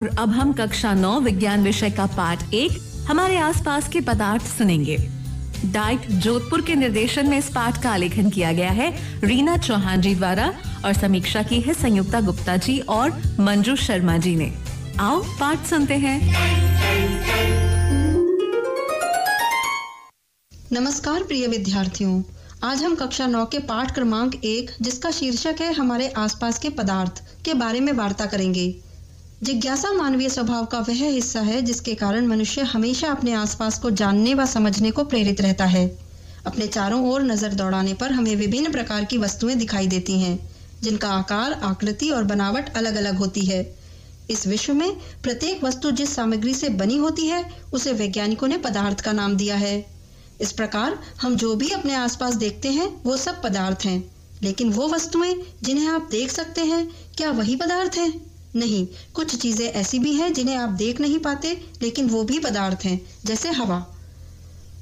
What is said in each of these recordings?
अब हम कक्षा 9 विज्ञान विषय का पाठ 1 हमारे आसपास के पदार्थ सुनेंगे। डाइट जोधपुर के निर्देशन में इस पाठ का आलेखन किया गया है रीना चौहान जी द्वारा और समीक्षा की है संयुक्ता गुप्ता जी और मंजू शर्मा जी ने। आओ पाठ सुनते हैं। नमस्कार प्रिय विद्यार्थियों, आज हम कक्षा 9 के पाठ क्रमांक 1 जिसका शीर्षक है हमारे आसपास के पदार्थ के बारे में वार्ता करेंगे। जिज्ञासा मानवीय स्वभाव का वह हिस्सा है जिसके कारण मनुष्य हमेशा अपने आसपास को जानने व समझने को प्रेरित रहता है। अपने चारों ओर नजर दौड़ाने पर हमें विभिन्न प्रकार की वस्तुएं दिखाई देती हैं, जिनका आकार, आकृति और बनावट अलग अलग होती है। इस विश्व में प्रत्येक वस्तु जिस सामग्री से बनी होती है उसे वैज्ञानिकों ने पदार्थ का नाम दिया है। इस प्रकार हम जो भी अपने आसपास देखते हैं वो सब पदार्थ हैं। लेकिन वो वस्तुएं जिन्हें आप देख सकते हैं, क्या वही पदार्थ हैं? नहीं, कुछ चीजें ऐसी भी हैं जिन्हें आप देख नहीं पाते लेकिन वो भी पदार्थ हैं, जैसे हवा।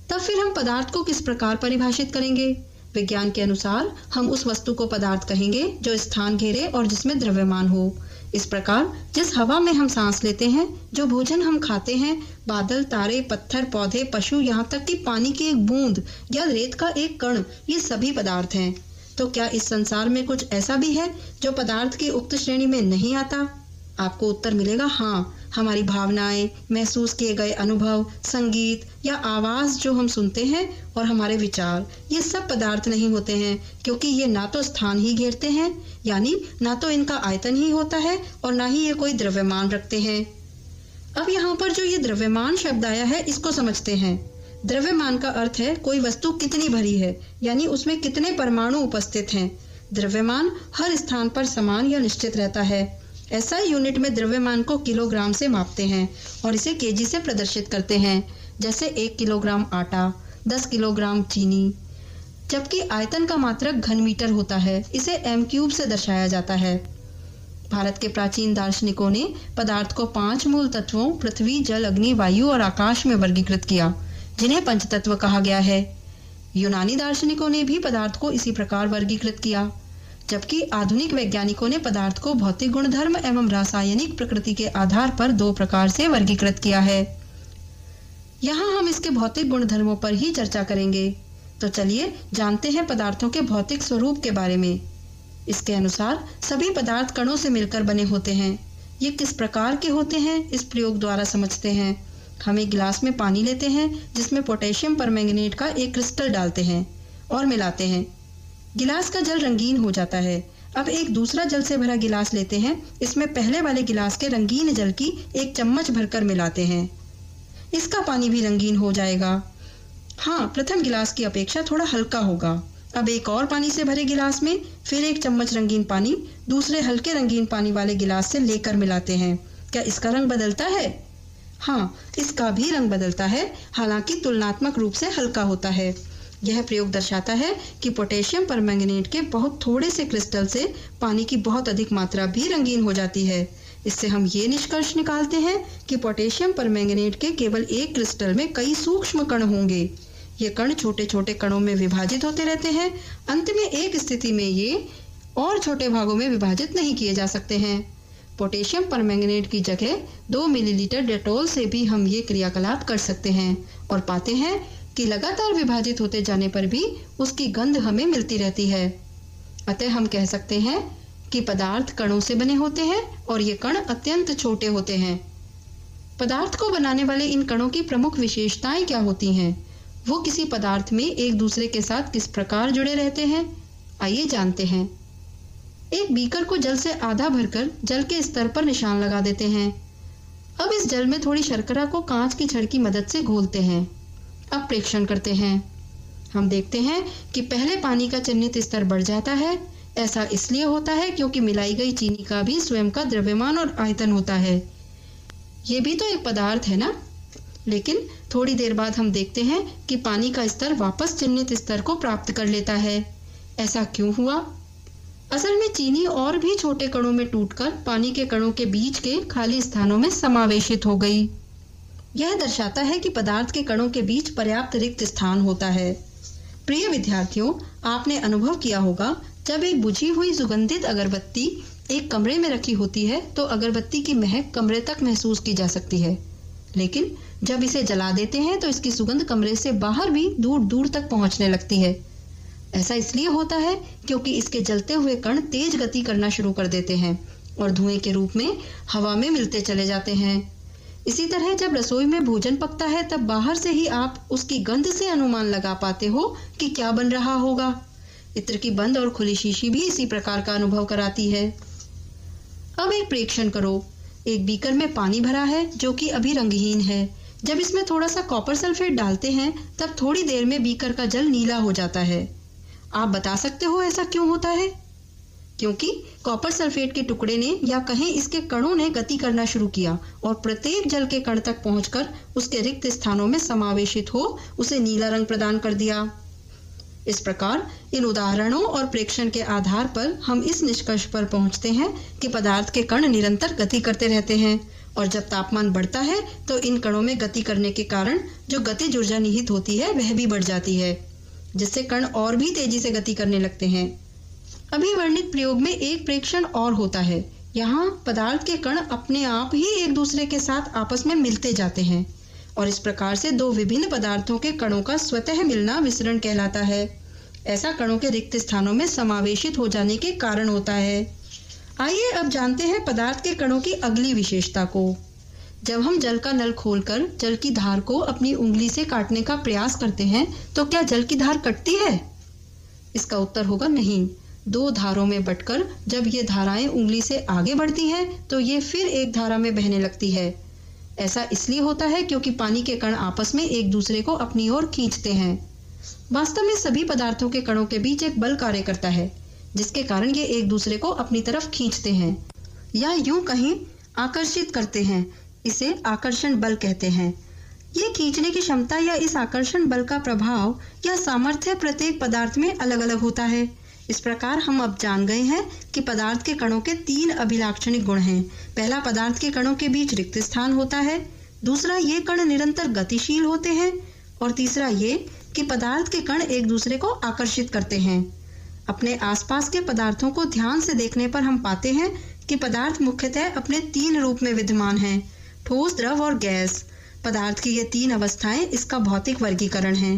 तब फिर हम पदार्थ को किस प्रकार परिभाषित करेंगे? विज्ञान के अनुसार हम उस वस्तु को पदार्थ कहेंगे जो स्थान घेरे और जिसमें द्रव्यमान हो। इस प्रकार जिस हवा में हम सांस लेते हैं, जो भोजन हम खाते हैं, बादल, तारे, पत्थर, पौधे, पशु, यहाँ तक कि पानी की एक बूंद या रेत का एक कण, ये सभी पदार्थ हैं। तो क्या इस संसार में कुछ ऐसा भी है जो पदार्थ की उक्त श्रेणी में नहीं आता? आपको उत्तर मिलेगा हाँ। हमारी भावनाएं, महसूस किए गए अनुभव, संगीत या आवाज जो हम सुनते हैं और हमारे विचार, ये सब पदार्थ नहीं होते हैं, क्योंकि ये ना तो स्थान ही घेरते हैं, यानी ना तो इनका आयतन ही होता है और ना ही ये कोई द्रव्यमान रखते हैं। अब यहाँ पर जो ये द्रव्यमान शब्द आया है, इसको समझते हैं। द्रव्यमान का अर्थ है कोई वस्तु कितनी भरी है, यानी उसमें कितने परमाणु उपस्थित हैं। द्रव्यमान हर स्थान पर समान या निश्चित रहता है। ऐसा यूनिट में द्रव्यमान को किलोग्राम से मापते हैं और इसे केजी से प्रदर्शित करते हैं, जैसे 1 किलोग्राम आटा, 10 किलोग्राम चीनी। जबकि आयतन का मात्रक घन मीटर होता है, इसे एम क्यूब से दर्शाया जाता है। भारत के प्राचीन दार्शनिकों ने पदार्थ को 5 मूल तत्वों पृथ्वी, जल, अग्नि, वायु और आकाश में वर्गीकृत किया, जिन्हें पंचतत्व कहा गया है। यूनानी दार्शनिकों ने भी पदार्थ को इसी प्रकार वर्गीकृत किया, जबकि आधुनिक वैज्ञानिकों ने पदार्थ को भौतिक गुणधर्म एवं रासायनिक प्रकृति के आधार पर 2 प्रकार से वर्गीकृत किया है। यहाँ हम इसके भौतिक गुणधर्मों पर ही चर्चा करेंगे। तो चलिए जानते हैं पदार्थों के भौतिक स्वरूप के बारे में। इसके अनुसार सभी पदार्थ कणों से मिलकर बने होते हैं। ये किस प्रकार के होते हैं, इस प्रयोग द्वारा समझते हैं। हम एक गिलास में पानी लेते हैं जिसमें पोटेशियम परमैंगनेट का एक क्रिस्टल डालते हैं और मिलाते हैं। गिलास का जल रंगीन हो जाता है। अब एक दूसरा जल से भरा गिलास लेते हैं, इसमें पहले वाले गिलास के रंगीन जल की 1 चम्मच भरकर मिलाते हैं। इसका पानी भी रंगीन हो जाएगा। हाँ, प्रथम गिलास की अपेक्षा थोड़ा हल्का होगा। अब एक और पानी से भरे गिलास में फिर 1 चम्मच रंगीन पानी दूसरे हल्के रंगीन पानी वाले गिलास से लेकर मिलाते हैं। क्या इसका रंग बदलता है? हाँ, इसका भी रंग बदलता है, हालांकि तुलनात्मक रूप से हल्का होता है। यह प्रयोग दर्शाता है कि पोटेशियम परमैंगनेट के बहुत थोड़े से क्रिस्टल से पानी की बहुत अधिक मात्रा भी रंगीन हो जाती है। इससे हम ये निष्कर्ष निकालते हैं कि पोटेशियम परमैंगनेट के केवल एक क्रिस्टल में कई सूक्ष्म कण होंगे। ये कण छोटे छोटे कणों में विभाजित होते रहते हैं। अंत में एक स्थिति में ये और छोटे भागों में विभाजित नहीं किए जा सकते हैं। पोटेशियम परमैंगनेट की जगह 2 मिलीलीटर डेटॉल से भी हम ये क्रियाकलाप कर सकते हैं और पाते हैं कि लगातार विभाजित होते जाने पर भी उसकी गंध हमें मिलती रहती है। अतः हम कह सकते हैं कि पदार्थ कणों से बने होते हैं और ये कण अत्यंत छोटे होते हैं। पदार्थ को बनाने वाले इन कणों की प्रमुख विशेषताएं क्या होती हैं? वो किसी पदार्थ में एक दूसरे के साथ किस प्रकार जुड़े रहते हैं, आइए जानते हैं। एक बीकर को जल से आधा भरकर जल के स्तर पर निशान लगा देते हैं। अब इस जल में थोड़ी शर्करा को कांच की छड़ की मदद से घोलते हैं। अब प्रेक्षण करते हैं। हम देखते हैं कि पहले पानी का चिन्हित स्तर बढ़ जाता है। ऐसा इसलिए होता है क्योंकि मिलाई गई चीनी का भी स्वयं का द्रव्यमान और आयतन होता है। ये भी तो एक पदार्थ है ना। लेकिन थोड़ी देर बाद हम देखते हैं कि पानी का स्तर वापस चिन्हित स्तर को प्राप्त कर लेता है। ऐसा क्यों हुआ? असल में चीनी और भी छोटे कणों में टूटकर पानी के कणों के बीच के खाली स्थानों में समावेशित हो गई। यह दर्शाता है कि पदार्थ के कणों के बीच पर्याप्त रिक्त स्थान होता है। प्रिय विद्यार्थियों, आपने अनुभव किया होगा जब एक बुझी हुई सुगंधित अगरबत्ती एक कमरे में रखी होती है तो अगरबत्ती की महक कमरे तक महसूस की जा सकती है, लेकिन जब इसे जला देते हैं तो इसकी सुगंध कमरे से बाहर भी दूर दूर तक पहुंचने लगती है। ऐसा इसलिए होता है क्योंकि इसके जलते हुए कण तेज गति करना शुरू कर देते हैं और धुएं के रूप में हवा में मिलते चले जाते हैं। इसी तरह जब रसोई में भोजन पकता है तब बाहर से ही आप उसकी गंध से अनुमान लगा पाते हो कि क्या बन रहा होगा। इत्र की बंद और खुली शीशी भी इसी प्रकार का अनुभव कराती है। अब एक प्रेक्षण करो। एक बीकर में पानी भरा है जो कि अभी रंगहीन है। जब इसमें थोड़ा सा कॉपर सल्फेट डालते हैं तब थोड़ी देर में बीकर का जल नीला हो जाता है। आप बता सकते हो ऐसा क्यों होता है? क्योंकि कॉपर सल्फेट के टुकड़े ने या कहें इसके कणों ने गति करना शुरू किया और प्रत्येक जल के कण तक पहुंचकर उसके रिक्त स्थानों में समावेशित हो उसे नीला रंग प्रदान कर दिया। इस प्रकार इन उदाहरणों और प्रेक्षण के आधार पर हम इस निष्कर्ष पर पहुंचते हैं कि पदार्थ के कण निरंतर गति करते रहते हैं और जब तापमान बढ़ता है तो इन कणों में गति करने के कारण जो गतिज ऊर्जा निहित होती है वह भी बढ़ जाती है, जिससे कण और भी तेजी से गति करने लगते हैं। अभी वर्णित प्रयोग में एक प्रेक्षण और होता है। यहाँ पदार्थ के कण अपने आप ही एक दूसरे के साथ आपस में मिलते जाते हैं और इस प्रकार से दो विभिन्न पदार्थों के कणों का स्वतः मिलना विसरण कहलाता है। ऐसा कणों के रिक्त स्थानों में समावेशित हो जाने के कारण होता है। आइए अब जानते हैं पदार्थ के कणों की अगली विशेषता को। जब हम जल का नल खोलकर जल की धार को अपनी उंगली से काटने का प्रयास करते हैं तो क्या जल की धार कटती है? इसका उत्तर होगा नहीं। दो धारों में बंटकर जब ये धाराएं उंगली से आगे बढ़ती हैं तो ये फिर एक धारा में बहने लगती है। ऐसा इसलिए होता है क्योंकि पानी के कण आपस में एक दूसरे को अपनी ओर खींचते हैं। वास्तव में सभी पदार्थों के कणों के बीच एक बल कार्य करता है जिसके कारण ये एक दूसरे को अपनी तरफ खींचते हैं या यूं कहीं आकर्षित करते हैं। इसे आकर्षण बल कहते हैं। ये खींचने की क्षमता या इस आकर्षण बल का प्रभाव या सामर्थ्य प्रत्येक पदार्थ में अलग अलग होता है। इस प्रकार हम अब जान गए हैं कि पदार्थ के कणों के 3 अभिलाक्षणिक गुण हैं। पहला, पदार्थ के कणों के बीच रिक्त स्थान होता है। दूसरा, ये कण निरंतर गतिशील होते हैं और तीसरा ये कि पदार्थ के कण एक दूसरे को आकर्षित करते हैं। अपने आसपास के पदार्थों को ध्यान से देखने पर हम पाते हैं कि पदार्थ मुख्यतः अपने 3 रूप में विद्यमान हैं: ठोस, द्रव और गैस। पदार्थ की ये 3 अवस्थाएं इसका भौतिक वर्गीकरण है।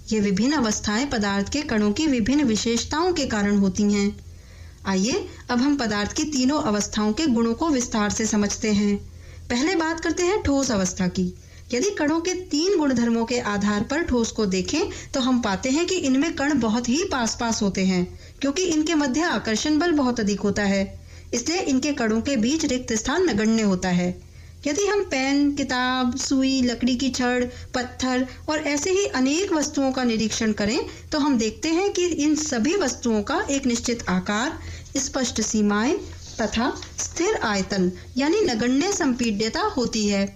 ये विभिन्न अवस्थाएं पदार्थ के कणों की विभिन्न विशेषताओं के कारण होती हैं। आइए अब हम पदार्थ की तीनों अवस्थाओं के गुणों को विस्तार से समझते हैं। पहले बात करते हैं ठोस अवस्था की। यदि कणों के 3 गुणधर्मों के आधार पर ठोस को देखें तो हम पाते हैं कि इनमें कण बहुत ही पास पास होते हैं क्योंकि इनके मध्य आकर्षण बल बहुत अधिक होता है। इसलिए इनके कणों के बीच रिक्त स्थान नगण्य होता है। यदि हम पेन, किताब, सुई, लकड़ी की छड़, पत्थर और ऐसे ही अनेक वस्तुओं का निरीक्षण करें तो हम देखते हैं कि इन सभी वस्तुओं का एक निश्चित आकार, स्पष्ट सीमाएं तथा स्थिर आयतन यानी नगण्य संपीड्यता होती है।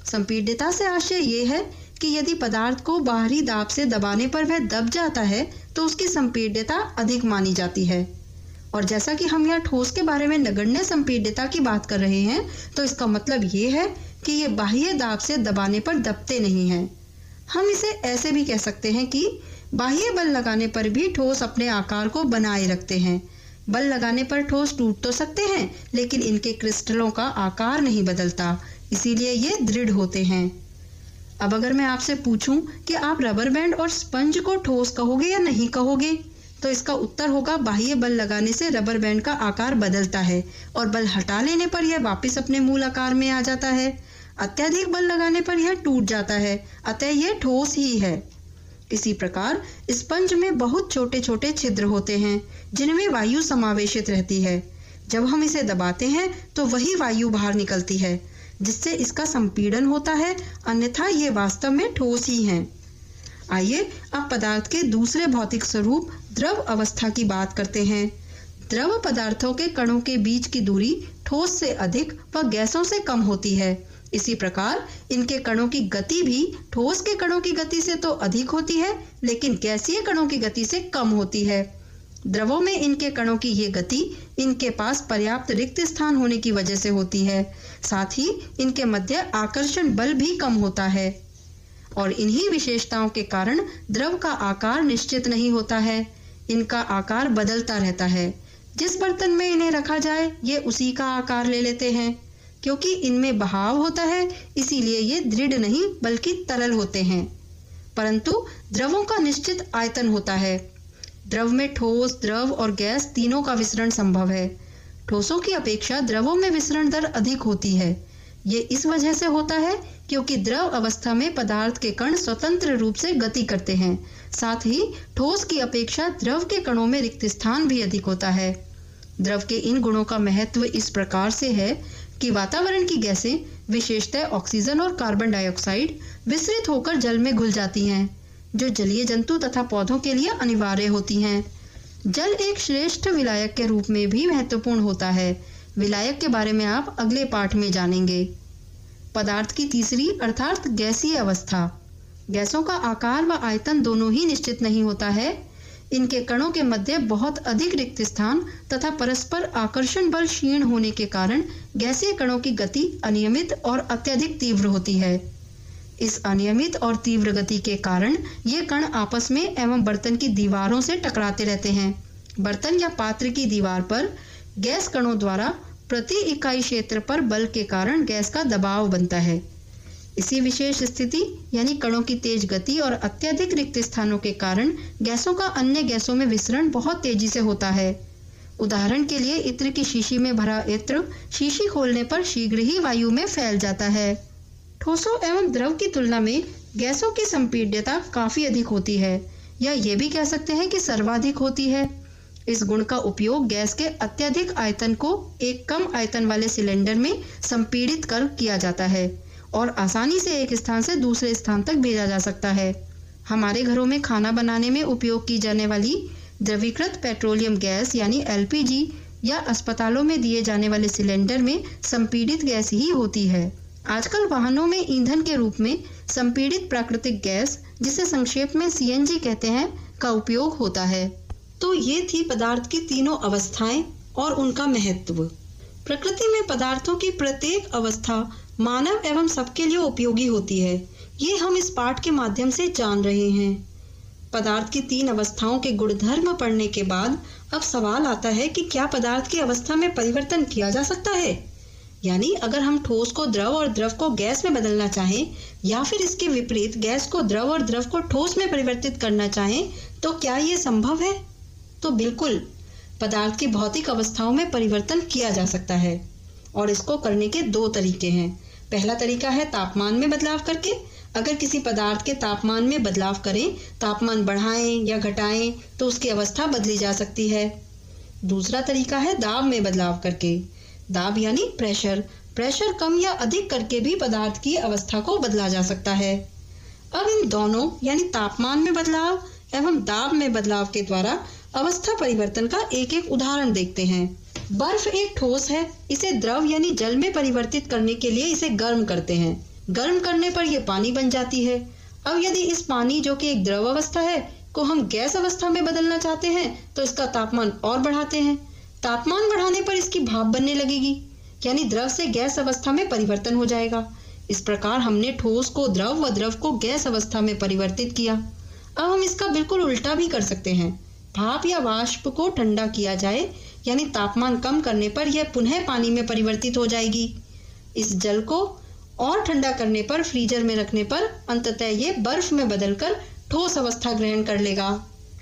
संपीड्यता से आशय ये है कि यदि पदार्थ को बाहरी दाब से दबाने पर वह दब जाता है तो उसकी संपीड्यता अधिक मानी जाती है। और जैसा कि हम यहाँ ठोस के बारे में नगण्य संपीड्यता की बात कर रहे हैं तो इसका मतलब ये है कि ये बाह्य दाब से दबाने पर दबते नहीं हैं। हम इसे ऐसे भी कह सकते हैं कि बाह्य बल लगाने पर भी ठोस अपने आकार को बनाए रखते हैं। बल लगाने पर ठोस टूट तो सकते हैं लेकिन इनके क्रिस्टलों का आकार नहीं बदलता, इसीलिए ये दृढ़ होते हैं। अब अगर मैं आपसे पूछूं कि आप रबर बैंड और स्पंज को ठोस कहोगे या नहीं कहोगे तो इसका उत्तर होगा बाह्य बल लगाने से रबर बैंड का आकार बदलता है और बल हटा लेने पर यह वापस अपने मूल आकार में आ जाता है। अत्यधिक बल लगाने पर यह टूट जाता है, अतः यह ठोस ही है। इसी प्रकार स्पंज में बहुत छोटे छोटे छिद्र होते हैं जिनमें वायु समावेशित रहती है। जब हम इसे दबाते हैं तो वही वायु बाहर निकलती है जिससे इसका संपीड़न होता है, अन्यथा ये वास्तव में ठोस ही हैं। आइए अब पदार्थ के दूसरे भौतिक स्वरूप द्रव अवस्था की बात करते हैं। द्रव पदार्थों के कणों के बीच की दूरी ठोस से अधिक व गैसों से कम होती है। इसी प्रकार इनके कणों की गति भी ठोस के कणों की गति से तो अधिक होती है लेकिन गैसीय कणों की गति से कम होती है। द्रवों में इनके कणों की ये गति इनके पास पर्याप्त रिक्त स्थान होने की वजह से होती है। साथ ही इनके मध्य आकर्षण बल भी कम होता है और इन्हीं विशेषताओं के कारण द्रव का आकार निश्चित नहीं होता है। इनका आकार बदलता रहता है। जिस बर्तन में इन्हें रखा जाए ये उसी का आकार ले लेते हैं। क्योंकि इनमें बहाव होता है इसीलिए ये दृढ़ नहीं बल्कि तरल होते हैं। परंतु द्रवों का निश्चित आयतन होता है। द्रव में ठोस, द्रव और गैस तीनों का विसरण संभव है। ठोसों की अपेक्षा द्रवों में विसरण दर अधिक होती है। ये इस वजह से होता है क्योंकि द्रव अवस्था में पदार्थ के कण स्वतंत्र रूप से गति करते हैं। साथ ही ठोस की अपेक्षा द्रव के कणों में रिक्त स्थान भी अधिक होता है। द्रव के इन गुणों का महत्व इस प्रकार से है कि वातावरण की गैसें, विशेषतः ऑक्सीजन और कार्बन डाइऑक्साइड, विसरित होकर जल में घुल जाती हैं, जो जलीय जंतु तथा पौधों के लिए अनिवार्य होती हैं। जल एक श्रेष्ठ विलायक के रूप में भी महत्वपूर्ण होता है। विलायक के बारे में आप अगले पाठ में जानेंगे। पदार्थ की तीसरी अर्थात गैसीय अवस्था। गैसों का आकार व आयतन दोनों ही निश्चित नहीं होता है। इनके कणों के मध्य बहुत अधिक रिक्त स्थान तथा परस्पर आकर्षण बल क्षीण होने के कारण गैसीय कणों की गति अनियमित और अत्यधिक तीव्र होती है। इस अनियमित और तीव्र गति के कारण ये कण आपस में एवं बर्तन की दीवारों से टकराते रहते हैं। बर्तन या पात्र की दीवार पर गैस कणों द्वारा प्रति इकाई क्षेत्र पर बल के कारण गैस का दबाव बनता है। इसी विशेष स्थिति यानी कणों की तेज गति और अत्यधिक रिक्त स्थानों के कारण गैसों का अन्य गैसों में विसरण बहुत तेजी से होता है। उदाहरण के लिए इत्र की शीशी में भरा इत्र शीशी खोलने पर शीघ्र ही वायु में फैल जाता है। ठोसों एवं द्रव की तुलना में गैसों की संपीड्यता काफी अधिक होती है, या ये भी कह सकते हैं कि सर्वाधिक होती है। इस गुण का उपयोग गैस के अत्यधिक आयतन को एक कम आयतन वाले सिलेंडर में संपीड़ित कर किया जाता है और आसानी से एक स्थान से दूसरे स्थान तक भेजा जा सकता है। हमारे घरों में खाना बनाने में उपयोग की जाने वाली द्रवीकृत पेट्रोलियम गैस यानी LPG या अस्पतालों में दिए जाने वाले सिलेंडर में संपीड़ित गैस ही होती है। आजकल वाहनों में ईंधन के रूप में संपीड़ित प्राकृतिक गैस, जिसे संक्षेप में CNG कहते हैं, का उपयोग होता है। तो ये थी पदार्थ की तीनों अवस्थाएं और उनका महत्व। प्रकृति में पदार्थों की प्रत्येक अवस्था मानव एवं सबके लिए उपयोगी होती है। ये हम इस पाठ के माध्यम से जान रहे हैं। पदार्थ की तीन अवस्थाओं के गुणधर्म पढ़ने के बाद अब सवाल आता है कि क्या पदार्थ की अवस्था में परिवर्तन किया जा सकता है? यानी अगर हम ठोस को द्रव और द्रव को गैस में बदलना चाहें या फिर इसके विपरीत गैस को द्रव और द्रव को ठोस में परिवर्तित करना चाहें तो क्या ये संभव है? तो बिल्कुल, पदार्थ की भौतिक अवस्थाओं में परिवर्तन किया जा सकता है और इसको करने के दो तरीके हैं। पहला तरीका है तापमान में बदलाव करके। अगर किसी पदार्थ के तापमान में बदलाव करें, तापमान बढ़ाएं या घटाएं तो उसकी अवस्था बदली जा सकती है। दूसरा तरीका है दाब में बदलाव करके। दाब यानी प्रेशर कम या अधिक करके भी पदार्थ की अवस्था को बदला जा सकता है। अब इन दोनों यानी तापमान में बदलाव एवं दाब में बदलाव के द्वारा अवस्था परिवर्तन का एक एक उदाहरण देखते हैं। बर्फ एक ठोस है, इसे द्रव यानी जल में परिवर्तित करने के लिए इसे गर्म करते हैं। गर्म करने पर यह पानी बन जाती है। अब यदि इस पानी जो कि एक द्रव अवस्था है को हम गैस अवस्था में बदलना चाहते हैं तो इसका तापमान और बढ़ाते हैं। तापमान बढ़ाने पर इसकी भाप बनने लगेगी, यानी द्रव से गैस अवस्था में परिवर्तन हो जाएगा। इस प्रकार हमने ठोस को द्रव व द्रव को गैस अवस्था में परिवर्तित किया। अब हम इसका बिल्कुल उल्टा भी कर सकते हैं। भाप या वाष्प को ठंडा किया जाए, यानी तापमान कम करने पर यह पुनः पानी में परिवर्तित हो जाएगी। इस जल को और ठंडा करने पर, फ्रीजर में रखने पर अंततः ये बर्फ में बदलकर ठोस अवस्था ग्रहण कर लेगा।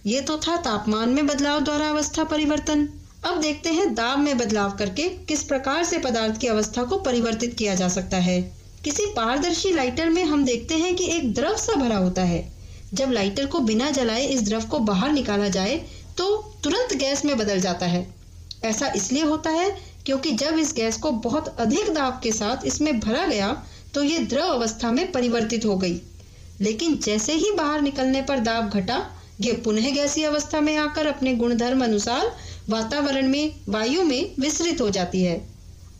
ये तो था तापमान में बदलाव द्वारा अवस्था परिवर्तन। अब देखते हैं दाब में बदलाव करके किस प्रकार से पदार्थ की अवस्था को परिवर्तित किया जा सकता है। किसी पारदर्शी लाइटर में हम देखते हैं कि एक द्रव सा भरा होता है। जब लाइटर को बिना जलाए इस द्रव को बाहर निकाला जाए तो तुरंत गैस में बदल जाता है। ऐसा इसलिए होता है क्योंकि जब इस गैस को बहुत अधिक दाब के साथ इसमें भरा गया तो ये द्रव अवस्था में परिवर्तित हो गई, लेकिन जैसे ही बाहर निकलने पर दाब घटा, ये पुनः गैसीय अवस्था में आकर अपने गुणधर्म अनुसार वातावरण में, वायु में विसरित हो जाती है।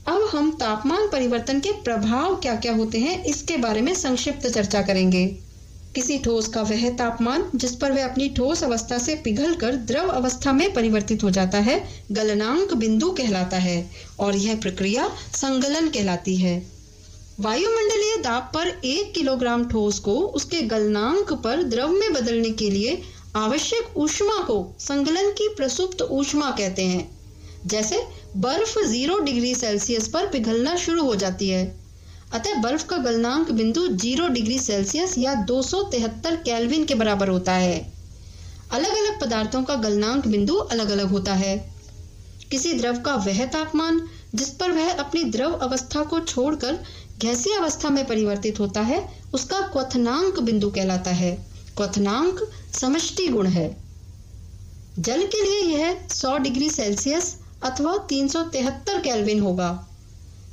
अब हम तापमान परिवर्तन के प्रभाव क्या क्या होते हैं इसके बारे में संक्षिप्त चर्चा करेंगे। किसी ठोस का वह तापमान जिस पर वह अपनी ठोस अवस्था से पिघलकर द्रव अवस्था में परिवर्तित हो जाता है गलनांक बिंदु कहलाता है और यह प्रक्रिया संगलन कहलाती है। वायुमंडलीय दाब पर 1 किलोग्राम ठोस को उसके गलनांक पर द्रव में बदलने के लिए आवश्यक ऊष्मा को संगलन की प्रसुप्त ऊष्मा कहते हैं। जैसे बर्फ 0 डिग्री सेल्सियस पर पिघलना शुरू हो जाती है। अतः बर्फ का गलनांक बिंदु 0 डिग्री सेल्सियस या 273 केल्विन के बराबर होता है। अलग अलग पदार्थों का गलनांक बिंदु अलग अलग होता है। किसी द्रव का वह तापमान जिस पर वह अपनी द्रव अवस्था को छोड़कर गैसीय अवस्था में परिवर्तित होता है, उसका क्वथनांक बिंदु कहलाता है। क्वथनांक समष्टि गुण है। जल के लिए यह 100 डिग्री सेल्सियस अथवा 373 केल्विन होगा।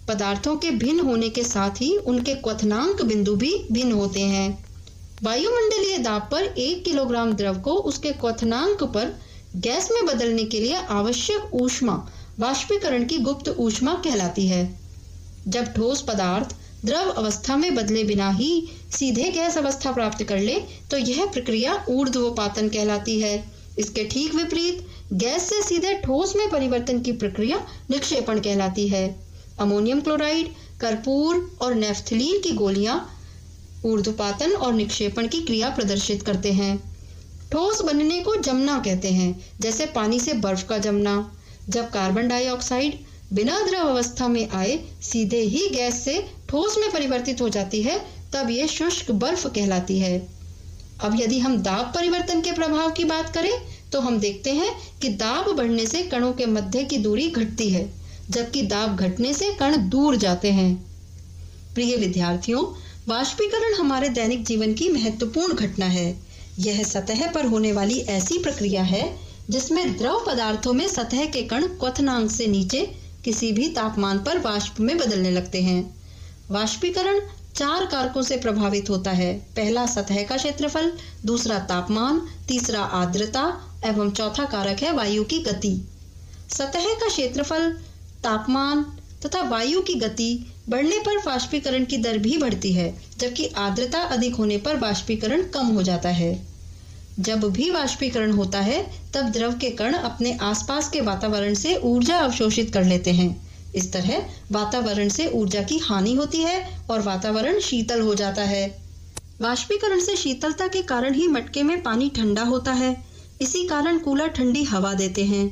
पदार्थों के भिन्न होने के साथ ही उनके क्वथनांक बिंदु भी भिन्न होते हैं। वायुमंडलीय दाब पर 1 किलोग्राम द्रव को उसके क्वथनांक पर गैस में बदलने के लिए आवश्यक ऊष्मा वाष्पीकरण की गुप्त ऊष्मा कहलाती है। जब ठोस पदार्थ द्रव अवस्था में बदले बिना ही सीधे गैस अवस्था प्राप्त कर ले तो यह प्रक्रिया ऊर्ध्वपातन कहलाती है। इसके ठीक विपरीत गैस से सीधे ठोस में परिवर्तन की प्रक्रिया निक्षेपण कहलाती है। अमोनियम क्लोराइड, कर्पूर और नेफ्थलीन की गोलियां ऊर्ध्वपातन और निक्षेपण की क्रिया प्रदर्शित करते हैं। ठोस बनने को जमना कहते हैं, जैसे पानी से बर्फ का जमना। जब कार्बन डाइऑक्साइड बिना द्रव अवस्था में आए सीधे ही गैस से ठोस में परिवर्तित हो जाती है, तब यह शुष्क बर्फ कहलाती है। अब यदि हम दाब परिवर्तन के प्रभाव की बात करें तो हम देखते हैं कि दाब बढ़ने से कणों के मध्य की दूरी घटती है, जबकि दाब घटने से कण दूर जाते हैं। प्रिय विद्यार्थियों, वाष्पीकरण हमारे दैनिक जीवन की महत्वपूर्ण घटना है। यह सतह पर होने वाली ऐसी प्रक्रिया है जिसमें द्रव पदार्थों में सतह के कण क्वथनांक से नीचे किसी भी तापमान पर वाष्प में बदलने लगते हैं। वाष्पीकरण 4 कारकों से प्रभावित होता है। पहला सतह का क्षेत्रफल, दूसरा तापमान, तीसरा आर्द्रता एवं चौथा कारक है वायु की गति। सतह का क्षेत्रफल, तापमान तथा वायु की गति बढ़ने पर वाष्पीकरण की दर भी बढ़ती है, जबकि आर्द्रता अधिक होने पर वाष्पीकरण कम हो जाता है। जब भी वाष्पीकरण होता है तब द्रव के कण अपने आसपास के वातावरण से ऊर्जा अवशोषित कर लेते हैं। इस तरह वातावरण से ऊर्जा की हानि होती है और वातावरण शीतल हो जाता है। वाष्पीकरण से शीतलता के कारण ही मटके में पानी ठंडा होता है। इसी कारण कूलर ठंडी हवा देते हैं।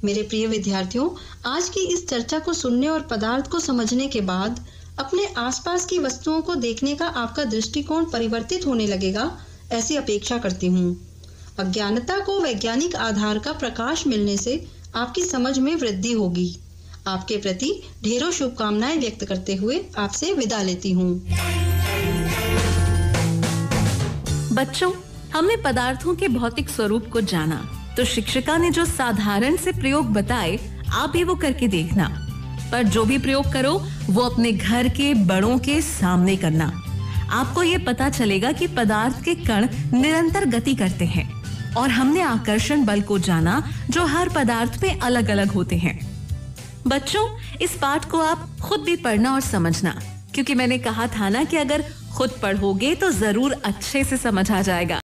मेरे प्रिय विद्यार्थियों, आज की इस चर्चा को सुनने और पदार्थ को समझने के बाद अपने आसपास की वस्तुओं को देखने का आपका दृष्टिकोण परिवर्तित होने लगेगा, ऐसी अपेक्षा करती हूँ। अज्ञानता को वैज्ञानिक आधार का प्रकाश मिलने से आपकी समझ में वृद्धि होगी। आपके प्रति ढेरों शुभकामनाएं व्यक्त करते हुए आपसे विदा लेती हूँ। बच्चों, हमने पदार्थों के भौतिक स्वरूप को जाना, तो शिक्षिका ने जो साधारण से प्रयोग बताए आप भी वो करके देखना। पर जो भी प्रयोग करो वो अपने घर के बड़ों के सामने करना। आपको ये पता चलेगा कि पदार्थ के कण निरंतर गति करते हैं और हमने आकर्षण बल को जाना जो हर पदार्थ में अलग अलग होते हैं। बच्चों, इस पाठ को आप खुद भी पढ़ना और समझना, क्योंकि मैंने कहा था ना कि अगर खुद पढ़ोगे तो जरूर अच्छे से समझ आ जाएगा।